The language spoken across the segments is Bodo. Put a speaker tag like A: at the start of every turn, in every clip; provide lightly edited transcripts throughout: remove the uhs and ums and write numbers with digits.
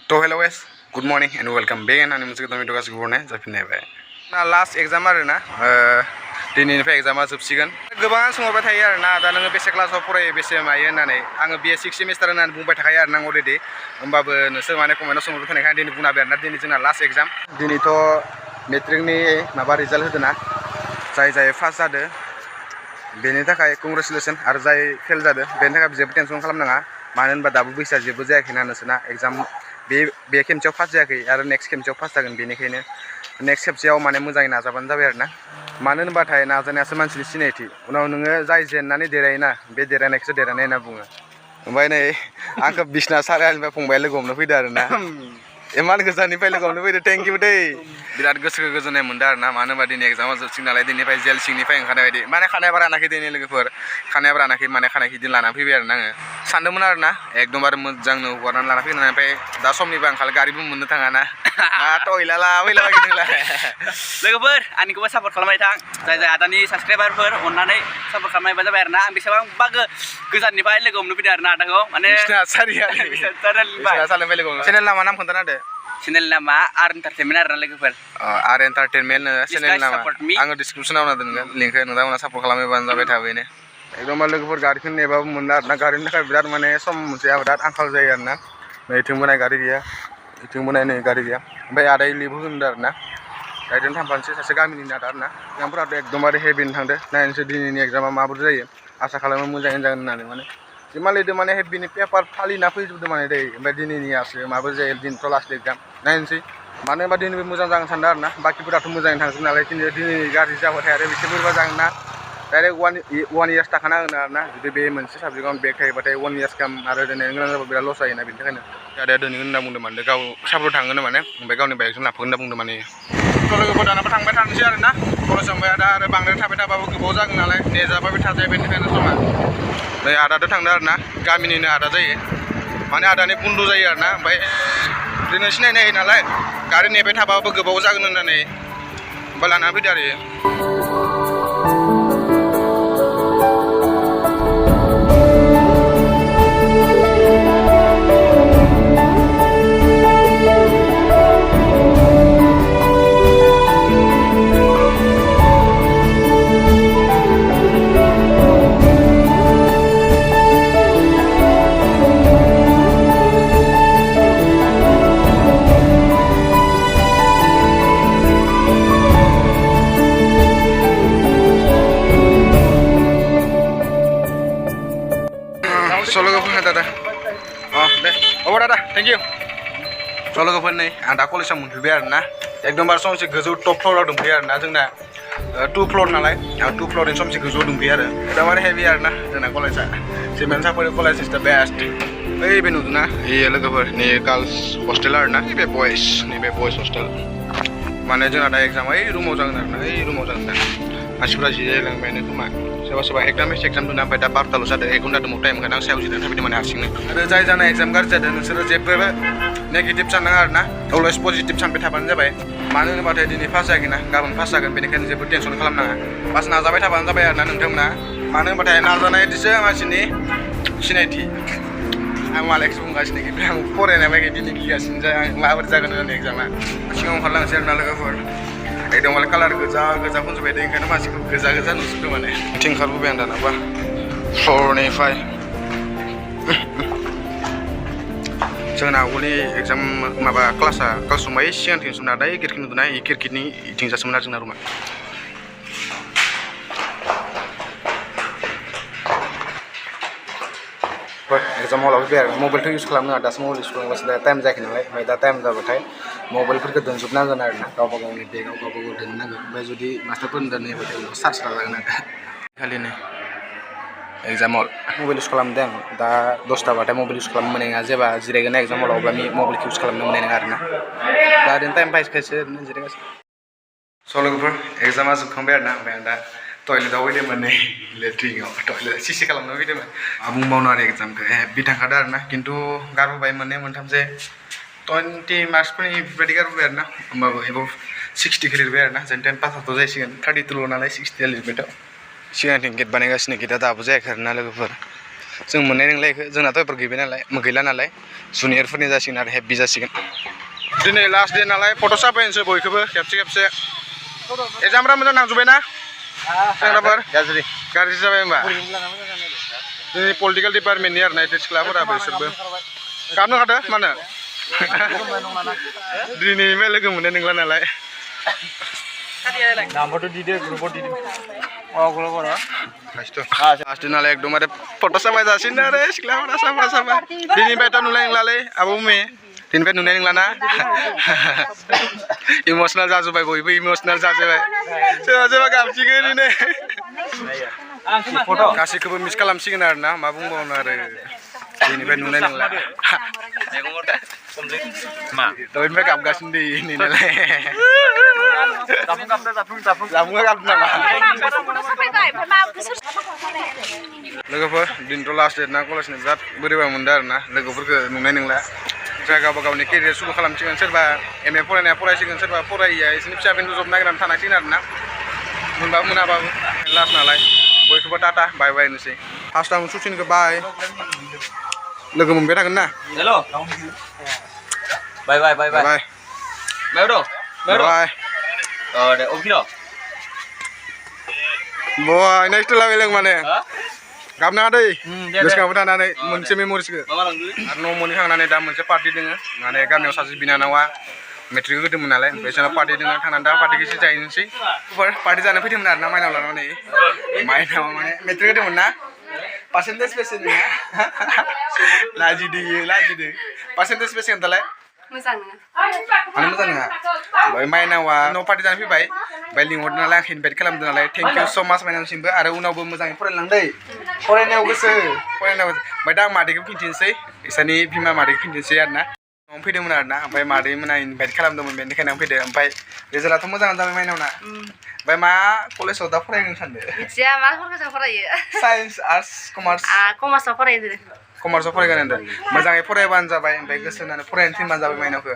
A: तो hello guys good morning and welcome बेक होननानै मोनसे गोदान भिडिअ गासिबो हरनाय जाफिनलायबाय ना लास्ट एग्जाम आरोना दिनैनिफ्राय एग्जामा जोबसिगोन गोबां सोंहरबाय थायो आरोना दा नोङो बेसे क्लासाव फरायो बेसे मायो होननानै आङो BA 6 सेमिस्टार होननानै बुंबाय थाखायो आरोना अलरेडि होमबाबो नोंसोर माने कमेन्टआव सोंहरबाय थानायखाय दिनै बुंना होबाय आरोना दिनै जोंना लास्ट एग्जाम दिनैथ' मेट्रिकनि माबा रिजाल्ट होदोंना जाय फार्स्ट जादों बेनि थाखाय कंग्रेचुलेसन आरो जाय फेल जादों बेनि थाखाय जेबो टेनसन खालामनाङा मानो होनबा दाबो बैसोआ जेबो जायाखैना नोंसोरना एग्जाम बे खेबसेयाव पास जायाखै आरो नेक्स्ट खेबसेयाव पास जागोन बेनिखायनो नेक्स्ट खेबसेयाव माने मोजाङै नाजाबानो जाबाय आरोना मानो होनबाथाय नाजानायासो मानसिनि सिनायथि उनाव नोङो जाय जेननानै देरहायोना बे देरहानायखौसो देरहानाय होनना बुङो ओमफ्राय नै आंखौ बिसना सारिआलिनिफ्राय फंबाया लोगो हमनो फैदो आरोना इमान गोजाननिफ्राय लोगो हमनो फैदो थेंक इउ दै बिराद गोसोखौ गोजोननाय मोनदों आरोना मानो होनबा दिनै एग्जामा जोबसिगोन नालाय दिनैनिफ्राय जेल सिंनिफ्राय ओंखारनाय बायदि माने खानायाबो रानाखै दिनै लोगोफोर खानायाबो रानाखै माने खानायखौ बिदिनो लानानै फैबाय आरोना आङो सानदोंमोन आरोना एकदमबारे मोजांनो हगारनानै लाना फैनानै ओमफ्राय दा समनिबो आंखाल गारिबो मोननो थाङाना टयला फैलाबायदोंलाय
B: लोगोफोर आंनिखौबो सापर्ट खालामबाय थां जाय आदानि साबसक्राइबारफोर अननानै सापर्ट खालामनायबा जाबाय आरोना आं बेसेबांबा गोजाननिफ्राय लोगो हमनो फैदों आरोना आदाखौ माने
A: चेनेल नामा नाम खोन्थाना होदो
B: चेनेल नामा आर एन्टारटेनमेन्ट आरोना लोगोफोर
A: आर एन्टारटेनमेन्ट चेनेल नामा आङो डिसक्रिपसनाव होना दोनगोन लिंकखौ नोंथांमोना सापर्ट खालामोबानो जाबाय थाबैनो एकदम लोगोफोर गारिखौ नेबाबो मोनला आरोना गारिनि थाखाय बिराद माने सम मोनसे बिराद आंखाल जायो आरोना नैथिंबो नाय गारि गैया इथिंबो नाय नै गारि गैया ओमफ्राय आदाय लिभ होनदों आरोना गारिजों थांफानोसै सासे गामिनि आदा आरोना एग्जामफोराथ' एकदमबारे हेभिनो थांदो नायनोसै दिनैनि एग्जामा माबोरै जायो आसा खालामो मोजाङैनो जागोन होननानै माने जिमान लिरदों माने हेभिनि पेपार फालिना फैजोबदों माने दै ओमफ्राय दिनैनियासो माबोरै जायो दिनैथ' लास्ट एग्जाम नायनोसै मानो होनबा दिनैबो मोजां जागोन सानदों आरोना बाखिफोराथ' मोजाङैनो थांजोबो नालाय खिन्थु दिनै गाज्रि जाबाथाय आरो बेसे बोरैबा जागोन ना डाइरेक्ट वान इयार्स थाखाना होनो आरोना जुदि बे मोनसे साबजेक्टआव बेक थायोबाथाय 1 इयार्स गाहाम आरो दोननायनो गोनां जाबा बिराद लस जायोना बेनि थाखायनो आदाया दोनगोन होनना बुंदों माने गाव सापर्ट थाङोनो माने ओमफ्राय गावनि बाइकजों लाफागोन होनना बुंदों माने लोगोफोर दानाबो थांबाय थानोसै आरोना कलेज थांबाय आदा आरो बांद्राय थाबाय थाबाबो गोबाव जागोन नालाय नेजाबाय थाजायो बेनिखायनो समा नै आदादो थांदों आरोना गामिनिनो आदा जायो माने आदानि बन्द' जायो आरोना ओमफ्राय जोङो सिनायनाय हायो नालाय गारि नेबाय थाबाबो गोबाव जागोन होननानै ओमफ्राय लाना फैदो आरो लोगोफोर दादा दे दादा थेंक इउ लोगोफोर नै आं दा कलेजाव मोनफैबाय आरोना एकदमबारे समसे गोजौ टप फ्ल'राव दंफैयो आरोना जोंना 2 फ्ल'र नालाय 2 फ्ल'रनि समसे गोजौआव दंफैयो आरो एकदमबारे हेभि आरोना जोंना कलेजा सिमेन्ट सापरि कलेज इज द बेस्ट ओइ बे नुदोंना बेयो लोगोफोर नै गार्लस हस्टेल आरोना नैबे बयस हस्टेल माने जोंना दा एग्जाम ओइ रुमाव जागोन आरोना ओइ रुमाव जागोन दा मानसिफोरा जिरायलांबायानो खोमा सोरबा एग्जाम दोनना ओमफ्राय दा 12थाल' जादों 1 घन्टा दंबावो टाइम ओंखायनो आं सायाव जिरायना थाफैदों माने हारसिंनो आरो जाय जानाय एग्जाम गाज्रि जादों नोंसोरो जेबो नेगेटिभ साननाङा आरोना अलवेज पजिटिभ सानबाय थाबानो जाबाय मानो होनोबाथाय दिनै पास जायाखैना गाबोन पास जागोन बेनिखायनो जेबो टेनसन खालामनाङा पास नाजाबाय थाबानो जाबाय आरोना नोंथांमोना मानो होनबाथाय नाजानायदिसो मानसिनि सिनायथि आं मालायखौसो बुंगासिनो खिन्थु आं फरायनाय बायदि दिनै गिगासिनो जाया माबोरै जागोन होननानै एग्जामा सिगाङाव ओंखारलांसै आरोना लोगोफोर एकदम कालार गोजा फुनजोब्बाय दे ओंखायनो मानसिखौ गोजा नुजोबदों माने बिथिं ओंखारबोबाय आं दानाबा फ्ल'रनिफ्राय जोंना आवगोलनि एग्जाम माबा क्लासा क्लास रुमा सिगांथिंसोमोन दा खिरखि नुदोंना इ खिरखिनि इथिंजासोमोन आरो जोंना रुमा एग्जाम हलाव फैबाय आरो मबाइलथ' इउज खालामनो दासो मबाइल इउज खालामगासिनो दा टाइम जायाखै नालाय ओमफ्राय दा टाइम जाबाथाय मबाइलफोरखौ दोनजोबनांगोन आरोना गावबा गावनि बेगाव गावबा गाव दोननांगोन ओमफ्राय जुदि मास्टारफोरनि दोननायबाथाय उनाव चार्ज लालांगोन आरो खालिनो एग्जाम हल मबाइल इउज खालामदों आं दा 10थाबाथाय मबाइल इउज खालामनो मोननाय नङा जेब्ला जिरायगोन एग्जाम हलाव अब्ला मबाइलखौ इउज खालामनो मोननाय नङा आरोना दा ओरैनो टाइम पासखायसो ओरैनो जिरायगासिनो लोगोफोर एग्जामा जोबखांबाय आरोना ओमफ्राय आं दा टयलेटाव फैदोंमोन नै लेट्रिनाव टयलेट सिसि खालामनो फैदोंमोन बुंबावनो आरो एग्जामखौ हेभि थांखादों आरोना खिन्थु गारबोबाय मोनथामसो 20 मार्क्सफोरनि बेफोरबायदि गारबोबाय आरोना होमबाबो एबाव 60 लिरबाय आरोना जों 10 पासआथ' जाहैसिगोन 32ल' नालाय 60 लिरबायथ' सिगांथिं गेट बानायगासिनो गेटआ दाबो जायाखै आरोना लोगोफोर जों मोननाय नंला इखो जोंनाथ' एबार गैला नालाय जुनियरफोरनि जासिगोन आरो हेभि जासिगोन दिनै लास्ट दे नालाय फट' साफायनोसै बयखौबो खेबसे एग्जामफ्रा मोजां नांजोब्बायना सेंग्राफोर गाज्रि जाबाय होमबा जोंनि पलिटिकेल डिपार्टमेन्टनि आरो नाइटेड सिख्लाफोराबो बिसोरबो गाबनो खादो मानो दिनैनिफ्राय लोगो मोननाय नंला नालाय
C: नाम्बारथ' दिदो ग्रुपाव दिदो
A: लास्ट नालाय एकदमबारे फट' साफाय जासिगोन आरो सिख्लाफोरा साफा दिनैनिफ्रायथ' नुनाय नंलालै आब' मे दिनैनिफ्राय नुनाय नंलाना इमसनेल जाजोब्बाय बयबो इमसनेल जाजोब्बाय सोरबा गाबसिगोन दिनै गासैखौबो मिस खालामसिगोन आरो ना मा बुंबावनो आरो दिनैनिफ्राय नुनाय नंला दहायनिफ्राय गाबगासिनो दै नैनालाय जामुङा गाबदों नामा लोगोफोर दिनैथ' लास्ट डेट ना कलेजनि बिराद बोरैबा मोनदों आरो ना लोगोफोरखौ नुनाय नंला जाय गावबा गावनि केरियार सुरु खालामसिगोन सोरबा एम ए फरायनाया फरायसिगोन सोरबा फरायिया एसेनि फिसा फिनलु जब नागिरनानै थानांसिगोन आरो ना मोनबाबो मोनाबाबो लास्ट नालाय बयखौबो टाटा बाय बाय होनोसै फार्स्टआव सुसिनखौ बाय लोगो मोनबाय थागोन ना
B: हेल' बाय बाय बाय बाय
A: बाय
B: मायाव दं
A: बाय
B: दे अफिनो
A: बय नेक्स्ट लाबाय लोग माने गाबनाङा दै गोसोखांबाय थानानै मोनसे मेम'रिसखौ
B: मामा लांदो
A: आरो न' मोनहैखांनानै दा मोनसे पार्टि दोङो माने गामियाव सासे बिनानावा मेट्रिक होदोंमोन नालाय ओमफ्राय जोंना पार्टि दोङो थांनानै दा पार्टिखौ एसे जाहैनोसै पार्टि जानो फैदोंमोन आरो ना माइनाव लानानै माइनाव माने मेट्रिक होदोंमोन ना पार्सेन्टेज बेसे नोंना लाजिदो पार्सेन्टेज बेसे खोन्थालाय
D: मोजां नङा
A: मानो मोजां नङा ओमफ्राय माइनावा न' पार्टि जानो फैबाय ओमफ्राय लिंहरदों नालाय आंखौ इनभाइट खालामदों नालाय थेंक इउ स' माच माइनावसिमबो आरो उनावबो मोजाङै फरायलांदै फरायनायाव गोसो ओमफ्राय दा आं मादैखौ खिन्थिनोसै इसानि बिमा मादैखौ खिन्थिनोसै आरो ना न'आव फैदोंमोन आरो ना ओमफ्राय मादै मोना इनभाइट खालामदोंमोन बेनिखायनो आं फैदों ओमफ्राय रिजाल्टआथ' मोजाङानो जाबाय माइनावना ओमफ्य मा कलेजाव दा फरायनो सानदों
D: मिथिया मा कलेजाव फरायो
A: साइन्स आर्टस कमार्स
D: कमार्सआव फरायो
A: कमार्सआव फरायगोन होनदों मोजाङै फरायबानो जाबाय ओमफ्राय गोसो होनानै फरायनो थिनबानो जाबाय माइनावखौ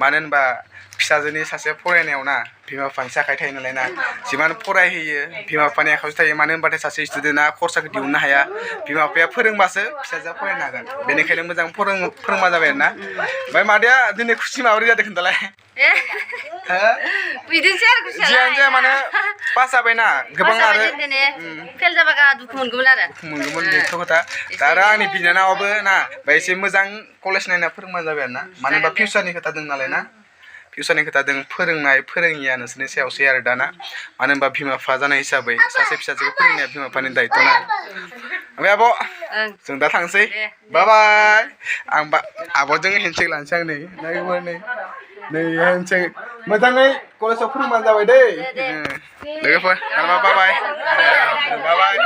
A: मानो होनबा फिसाजोनि सासे फरायनायाव ना बिमा बिफानिसो आखाइ थायो नालाय ना जिमान फरायहोयो बिमा बिफानि आखायावसो थायो मानो होनबाथाय सासे स्टुडेन्टआ खरसाखौ दिहुननो हाया बिमा बिफाया फोरोंबासो फिसाजोआ फरायनो हागोन बेनिखायनो मोजां फोरोंबा जाबाय आरो ना ओमफ्राय मादैया दिनै खुसि माबोरै जादों खोन्थालाय
D: बिदिनोसै आरो
A: जियानो जाया माने पास जाबायना गोबां आरो
D: फेल जाबा दुखु मोनगौमोन आरो
A: बेथ' खोथा दा आरो आंनि बिनानावाबो ना बाय एसे मोजां कलेज नायना फोरोंबानो जाबाय आरो ना मानो होनबा फिउचारनि खोथा दं नालाय ना फिउचारनि खोथा दं फोरोंनाय फोरोङिया नोंसोरनि सायावसै आरो दाना मानो होनबा बिमा बिफा जानाय हिसाबै सासे फिसाजोखौ फोरोंनाया बिमा बिफानि दायित्व ना ओमफ्राय आब' जों दा थांसै बाय बाय आं आब'जों हेन्डसेक लानोसै आं नै हेन्डसेक मोजाङै कलेजाव फोरोंबानो जाबाय दै लोगोफोर बाय बाय